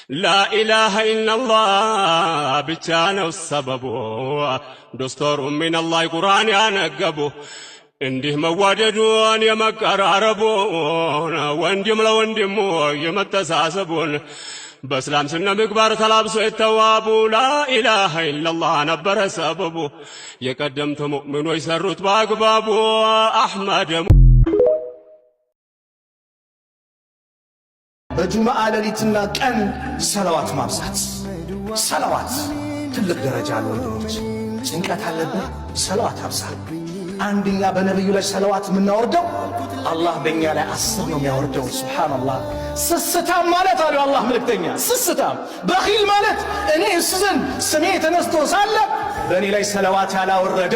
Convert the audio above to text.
لا إله إلا الله بتانا السببو دستور من الله قرآن ينقبو እንዲህ መዋደዱን የመቀራረቡን ወንድም ለወንድሙ የመተሳሰቡን በእስላም ስነ ምግባር ተላብሶ የተዋቡ ላኢላሃ ኢላላህ ነበረ ሰበቡ የቀደምት ሙእሚኖች ሰሩት በአግባቡ አሕመድ በጁምዓ ሌሊትና ቀን ሰላዋት ማብዛት ሰላዋት ትልቅ ደረጃ አለው ወንድሞች ጭንቀት አለብህ ሰላዋት አብዛ አንደኛ በነብዩ ላይ ሰላዋት ምናወርደው አላህ በእኛ ላይ 10 ነው የሚያወርደው ሱብሃንአላህ ስስታም ማለት አለው አላህ መልእክተኛ ስስታም በኺል ማለት እኔ እሱ ዘንድ ስሜ ተነስቶ ሳለ በእኔ ላይ ሰላዋት ያላወረደ